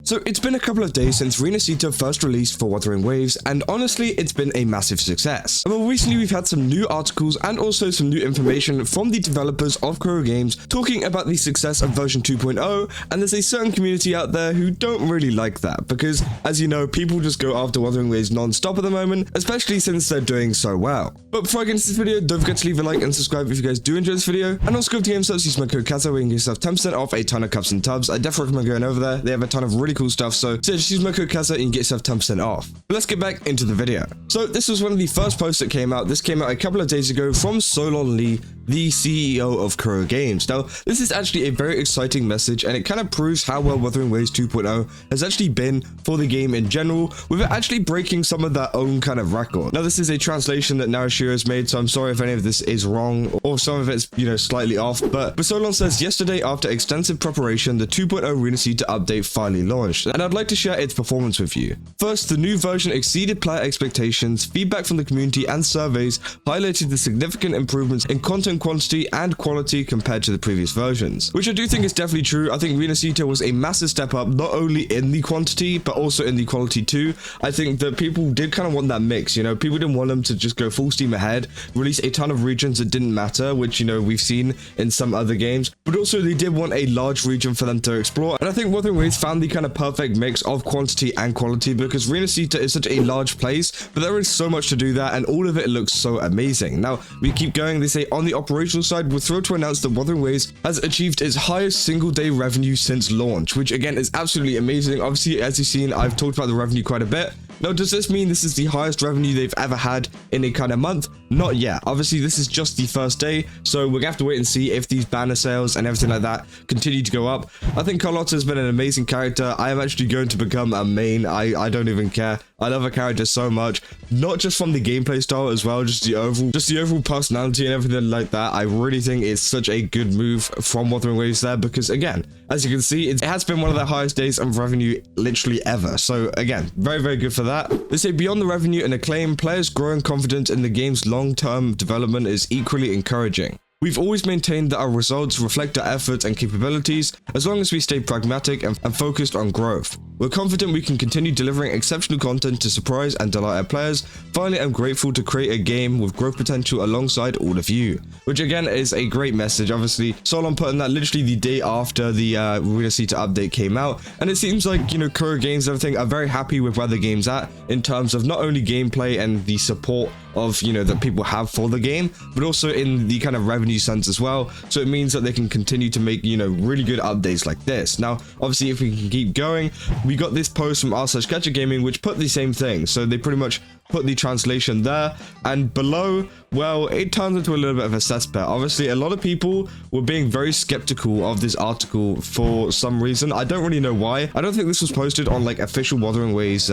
So it's been a couple of days since Rinascita first released for Wuthering Waves, and honestly it's been a massive success. Well, recently we've had some new articles and also some new information from the developers of Kuro Games talking about the success of version 2.0, and there's a certain community out there who don't really like that, because as you know, people just go after Wuthering Waves non-stop at the moment, especially since they're doing so well. But before I get into this video, don't forget to leave a like and subscribe if you guys do enjoy this video, and also go to GameStop, use my code KAZA where you can get yourself 10% off a ton of cups and tubs. I definitely recommend going over there. They have a ton of really cool stuff, so just use my code KAZA and you get yourself 10% off. But let's get back into the video. So this was one of the first posts that came out. This came out a couple of days ago from Solon Lee, the CEO of Kuro Games. Now, this is actually a very exciting message, and it kind of proves how well Wuthering Waves 2.0 has actually been for the game in general, with it actually breaking some of their own kind of record. Now, this is a translation that Narashiro has made, so I'm sorry if any of this is wrong, or some of it's, slightly off, but Solon says, yesterday, after extensive preparation, the 2.0 Rinascita update finally launched, and I'd like to share its performance with you. First, the new version exceeded player expectations. Feedback from the community and surveys highlighted the significant improvements in content quantity and quality compared to the previous versions, which I do think is definitely true. I think Rinascita was a massive step up, not only in the quantity, but also in the quality too. I think that people did kind of want that mix, people didn't want them to just go full steam ahead, release a ton of regions that didn't matter, which, we've seen in some other games, but also they did want a large region for them to explore. And I think Wuthering Waves found the kind of perfect mix of quantity and quality, because Rinascita is such a large place, but there is so much to do that, and all of it looks so amazing. Now, we keep going. They say on the operational side, we're thrilled to announce that Wuthering Waves has achieved its highest single day revenue since launch, which again is absolutely amazing. Obviously, as you've seen, I've talked about the revenue quite a bit. Now, does this mean this is the highest revenue they've ever had in a kind of month? Not yet. Obviously, this is just the first day, so we're gonna have to wait and see if these banner sales and everything like that continue to go up. I think Carlotta has been an amazing character. I am actually going to become a main. I don't even care. I love her character so much, not just from the gameplay style as well, just the overall personality and everything like that. I really think it's such a good move from Wuthering Waves there, because again, as you can see, it has been one of the highest days of revenue literally ever. So again, very, very good for that. They say beyond the revenue and acclaim, players growing confidence in the game's long-term development is equally encouraging. We've always maintained that our results reflect our efforts and capabilities, as long as we stay pragmatic and focused on growth. We're confident we can continue delivering exceptional content to surprise and delight our players. Finally, I'm grateful to create a game with growth potential alongside all of you. Which again is a great message. Obviously, Solon put in that literally the day after the Rinascita update came out, and it seems like, Kuro Games and everything are very happy with where the game's at in terms of not only gameplay and the support of, that people have for the game, but also in the kind of revenue sense as well. So it means that they can continue to make, really good updates like this. Now, obviously, if we can keep going, we got this post from r/Gacha Gaming, which put the same thing. So they pretty much put the translation there, and below, well, it turns into a little bit of a cesspit. Obviously, a lot of people were being very skeptical of this article for some reason. I don't really know why. I don't think this was posted on official Wuthering Waves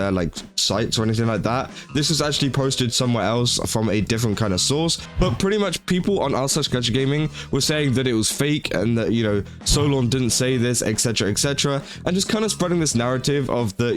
sites or anything like that. This was actually posted somewhere else from a different kind of source, but pretty much people on r/Gacha Gaming were saying that it was fake and that, Solon didn't say this, etc, etc, and just kind of spreading this narrative of that,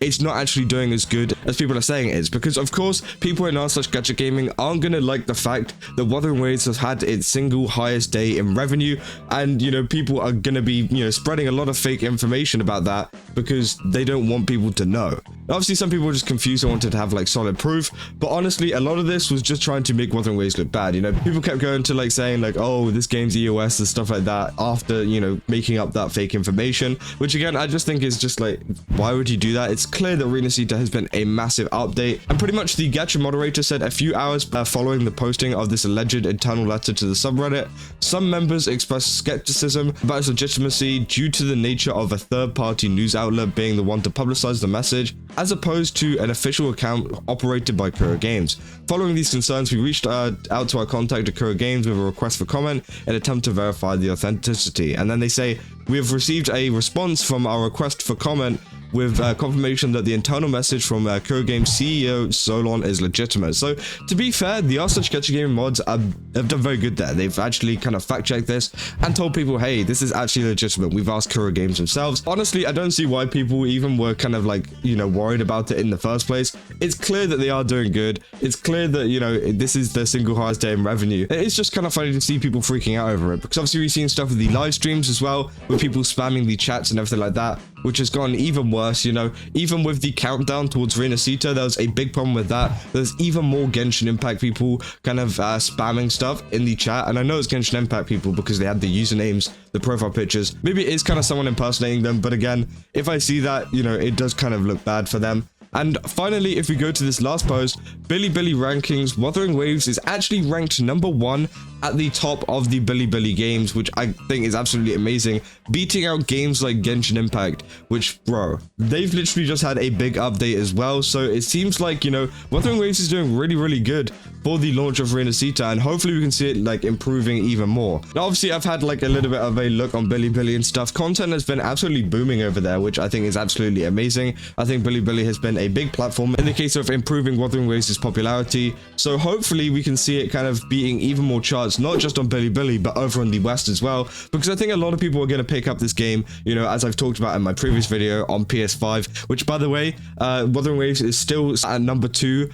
it's not actually doing as good as people are saying it is, because of course people in r/Gacha Gaming aren't gonna like the fact that Wuthering Waves has had its single highest day in revenue, and people are gonna be spreading a lot of fake information about that because they don't want people to know. Obviously, some people were just confused and wanted to have solid proof, but honestly, a lot of this was just trying to make Wuthering Waves look bad. People kept going to saying oh, this game's EOS and stuff like that after making up that fake information, which again I just think is just why would you do that? It's clear that Rinascita has been a massive update, and pretty much the Gacha moderator said a few hours following the posting of this alleged internal letter to the subreddit, some members expressed skepticism about its legitimacy due to the nature of a third-party news outlet being the one to publicize the message, as opposed to an official account operated by Kuro Games. Following these concerns, we reached out to our contact at Kuro Games with a request for comment in an attempt to verify the authenticity. And then they say, we have received a response from our request for comment with confirmation that the internal message from Kuro Games CEO Solon is legitimate. So to be fair, the r/Gacha Gaming mods have done very good there. They've actually kind of fact-checked this and told people, hey, this is actually legitimate. We've asked Kuro Games themselves. Honestly, I don't see why people even were kind of worried about it in the first place. It's clear that they are doing good. It's clear that, this is their single highest day in revenue. It's just kind of funny to see people freaking out over it, because obviously we've seen stuff with the live streams as well, with people spamming the chats and everything like that. which has gotten even worse, you know. Even with the countdown towards Rinascita, there was a big problem with that. There's even more Genshin Impact people kind of spamming stuff in the chat, and I know it's Genshin Impact people because they had the usernames, the profile pictures. Maybe it is kind of someone impersonating them, but again, if I see that, you know, it does kind of look bad for them. And finally, if we go to this last post, Bilibili rankings, Wuthering Waves is actually ranked number 1 at the top of the Bilibili games, which I think is absolutely amazing, beating out games like Genshin Impact, which, bro, they've literally just had a big update as well. So it seems like, you know, Wuthering Waves is doing really, really good for the launch of Rinascita, and hopefully we can see it like improving even more. Now, obviously, I've had like a little bit of a look on Bilibili and stuff. Content has been absolutely booming over there, which I think is absolutely amazing. I think Bilibili has been a big platform in the case of improving Wuthering Waves' popularity. So hopefully we can see it kind of beating even more charts, not just on Bilibili, but over in the West as well, because I think a lot of people are going to pick up this game, you know, as I've talked about in my previous video on PS5, which, by the way, Wuthering Waves is still at number 2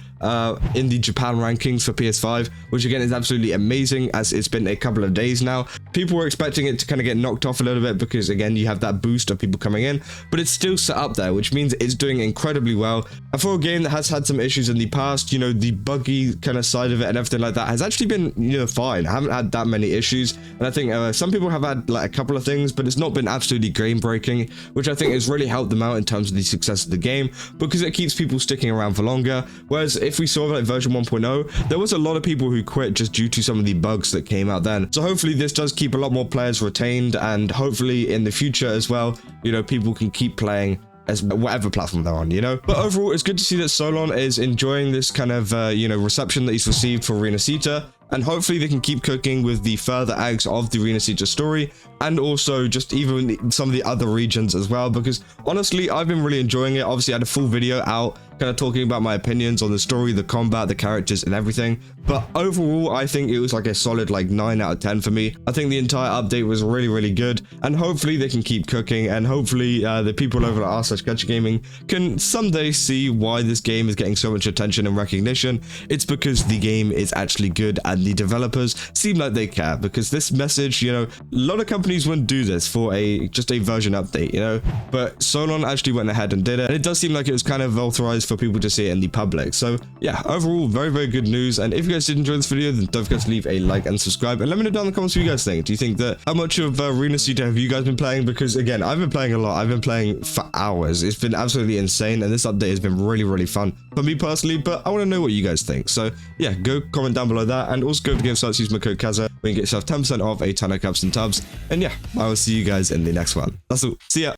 in the Japan rankings for PS5, which again is absolutely amazing, as it's been a couple of days now. People were expecting it to kind of get knocked off a little bit because, again, you have that boost of people coming in, but it's still set up there, which means it's doing incredibly well. And for a game that has had some issues in the past, you know, the buggy kind of side of it and everything like that has actually been, you know, fine. I haven't had that many issues, and I think some people have had like a couple of things, but it's not been absolutely game breaking, which I think has really helped them out in terms of the success of the game, because it keeps people sticking around for longer. Whereas if we saw like version 1.0, there was a lot of people who quit just due to some of the bugs that came out then. So hopefully this does keep a lot more players retained, and hopefully in the future as well, you know, people can keep playing as whatever platform they're on, you know. But overall, it's good to see that Solon is enjoying this kind of you know, reception that he's received for Rinascita, and hopefully they can keep cooking with the further acts of the Rinascita story, and also just even some of the other regions as well, because honestly, I've been really enjoying it. Obviously, I had a full video out kind of talking about my opinions on the story, the combat, the characters, and everything. But overall, I think it was like a solid like 9 out of 10 for me. I think the entire update was really, really good, and hopefully they can keep cooking, and hopefully the people over at r/Gacha Gaming can someday see why this game is getting so much attention and recognition. It's because the game is actually good, and the developers seem like they care, because this message, you know, a lot of companies wouldn't do this for just a version update, you know, but Solon actually went ahead and did it, and it does seem like it was kind of authorized for people to see it in the public. So yeah, overall, very, very good news. And if you guys did enjoy this video, then don't forget to leave a like and subscribe, and let me know down in the comments what you guys think. Do you think that, how much of Rinascita have you guys been playing? Because again, I've been playing a lot. I've been playing for hours. It's been absolutely insane, and this update has been really, really fun for me personally, but I want to know what you guys think. So yeah, go comment down below that, and also go to GameStarts, use my code Kaza, where you can get yourself 10% off a ton of cups and tubs. And yeah, I will see you guys in the next one. That's all. See ya.